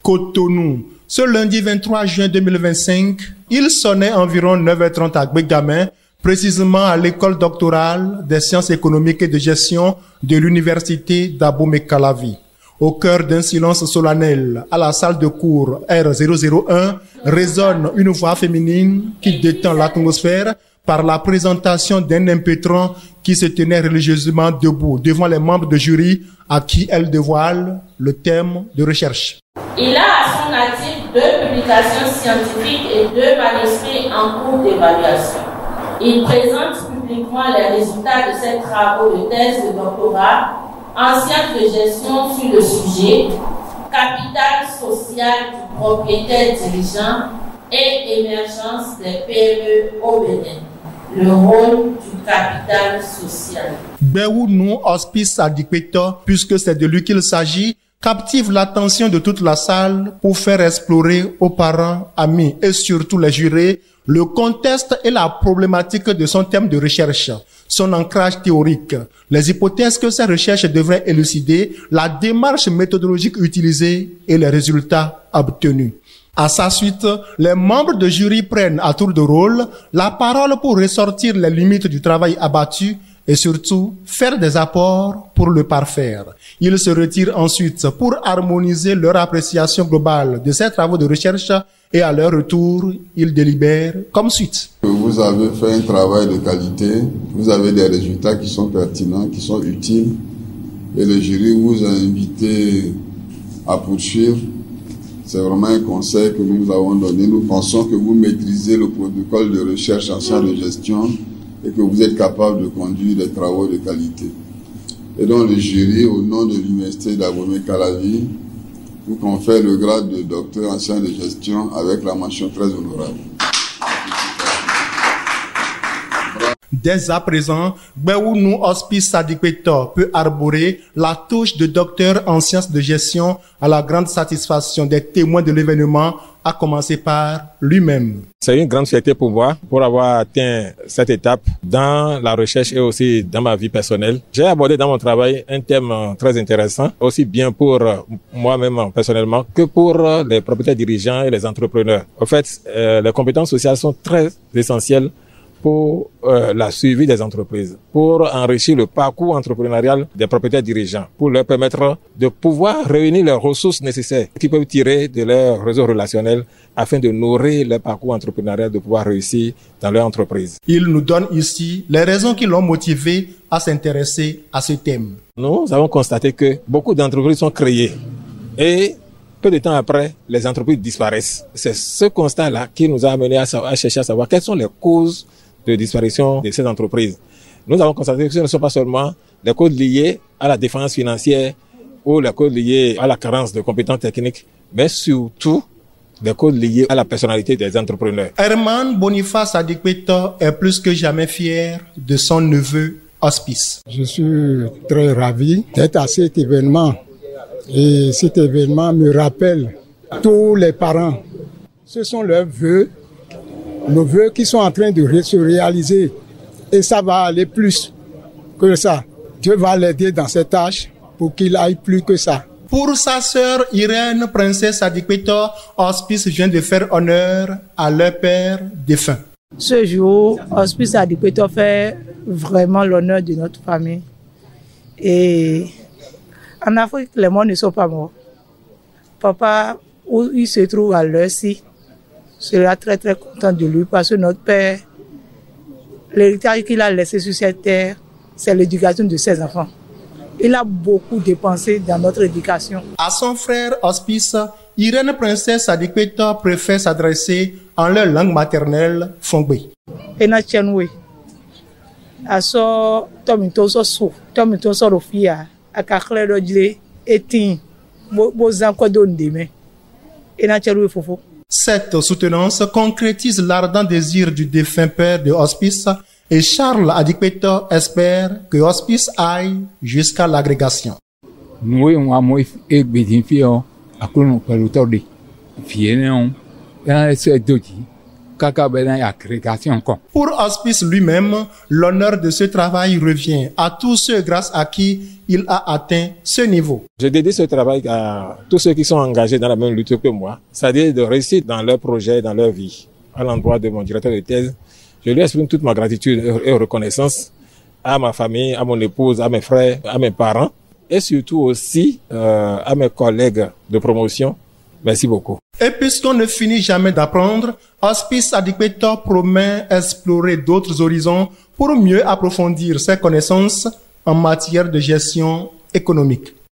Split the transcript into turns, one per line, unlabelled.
Cotonou. Ce lundi 23 juin 2025, il sonnait environ 9h30 à Bégamin, précisément à l'école doctorale des sciences économiques et de gestion de l'université d'Abomey-Calavi. Au cœur d'un silence solennel, à la salle de cours R001, résonne une voix féminine qui détend l'atmosphère par la présentation d'un impétrant qui se tenait religieusement debout devant les membres de jury à qui elle dévoile le thème de recherche.
Il a à son actif 2 publications scientifiques et 2 manuscrits en cours d'évaluation. Il présente publiquement les résultats de ses travaux de thèse de doctorat en sciences de gestion sur le sujet capital social du propriétaire dirigeant et émergence des PME au Bénin. Le rôle du capital social.
Béounou Hospice Adipéta, puisque c'est de lui qu'il s'agit, captive l'attention de toute la salle pour faire explorer aux parents, amis et surtout les jurés le contexte et la problématique de son thème de recherche, son ancrage théorique, les hypothèses que ces recherches devraient élucider, la démarche méthodologique utilisée et les résultats obtenus. À sa suite, les membres de jury prennent à tour de rôle la parole pour ressortir les limites du travail abattu et surtout faire des apports pour le parfaire. Ils se retirent ensuite pour harmoniser leur appréciation globale de ces travaux de recherche et à leur retour, ils délibèrent comme suite.
Vous avez fait un travail de qualité, vous avez des résultats qui sont pertinents, qui sont utiles et le jury vous a invité à poursuivre. C'est vraiment un conseil que nous vous avons donné. Nous pensons que vous maîtrisez le protocole de recherche en sciences de gestion et que vous êtes capable de conduire des travaux de qualité. Et donc le jury, au nom de l'université d'Abomey-Calavi, vous confère le grade de docteur en sciences de gestion avec la mention très honorable.
Dès à présent, Béounou Hospice Adipéta peut arborer la touche de docteur en sciences de gestion à la grande satisfaction des témoins de l'événement, à commencer par lui-même.
C'est une grande fierté pour moi, pour avoir atteint cette étape dans la recherche et aussi dans ma vie personnelle. J'ai abordé dans mon travail un thème très intéressant, aussi bien pour moi-même personnellement que pour les propriétaires dirigeants et les entrepreneurs. En fait, les compétences sociales sont très essentielles pour la suivi des entreprises, pour enrichir le parcours entrepreneurial des propriétaires dirigeants, pour leur permettre de pouvoir réunir les ressources nécessaires qu'ils peuvent tirer de leur réseau relationnel afin de nourrir leur parcours entrepreneurial, de pouvoir réussir dans leur entreprise.
Il nous donne ici les raisons qui l'ont motivé à s'intéresser à ce thème.
Nous avons constaté que beaucoup d'entreprises sont créées et peu de temps après, les entreprises disparaissent. C'est ce constat-là qui nous a amené à chercher à savoir quelles sont les causes de disparition de ces entreprises. Nous avons constaté que ce ne sont pas seulement les causes liées à la défense financière ou les causes liées à la carence de compétences techniques, mais surtout des causes liées à la personnalité des entrepreneurs.
Herman Boniface Adipéta est plus que jamais fier de son neveu Hospice.
Je suis très ravi d'être à cet événement. Et cet événement me rappelle tous les parents. Ce sont leurs vœux, nos vœux qui sont en train de se réaliser. Et ça va aller plus que ça. Dieu va l'aider dans cette tâche pour qu'il aille plus que ça.
Pour sa sœur Irène, princesse Adipéta, Hospice vient de faire honneur à leur père défunt.
Ce jour, Hospice Adipéta fait vraiment l'honneur de notre famille. Et en Afrique, les morts ne sont pas morts. Papa, où il se trouve à l'heure-ci, sera très très content de lui parce que notre père, l'héritage qu'il a laissé sur cette terre, c'est l'éducation de ses enfants. Il a beaucoup dépensé dans notre éducation.
À son frère Hospice, Irène princesse Adipéta préfère s'adresser en leur langue maternelle, Fongbe.
Ena chenwe. Aso tomito so tomito so rofia akakle dojle etin bo zanko dondeme. Ena chenwe fofo.
Cette soutenance concrétise l'ardent désir du défunt père de Hospice et Charles Adipéta espère que Hospice aille jusqu'à l'agrégation.
Nous avons fait des filles à Colombie, Fiénéon, et à ce doji, kaka bɛ na agrégation kɔ.
Pour Hospice lui-même, l'honneur de ce travail revient à tous ceux grâce à qui il a atteint ce niveau.
Je dédie ce travail à tous ceux qui sont engagés dans la même lutte que moi, c'est-à-dire de réussir dans leur projet, dans leur vie. À l'endroit de mon directeur de thèse, je lui exprime toute ma gratitude et reconnaissance à ma famille, à mon épouse, à mes frères, à mes parents et surtout aussi à mes collègues de promotion. Merci beaucoup.
Et puisqu'on ne finit jamais d'apprendre, Hospice Adikpetor promet explorer d'autres horizons pour mieux approfondir ses connaissances en matière de gestion économique.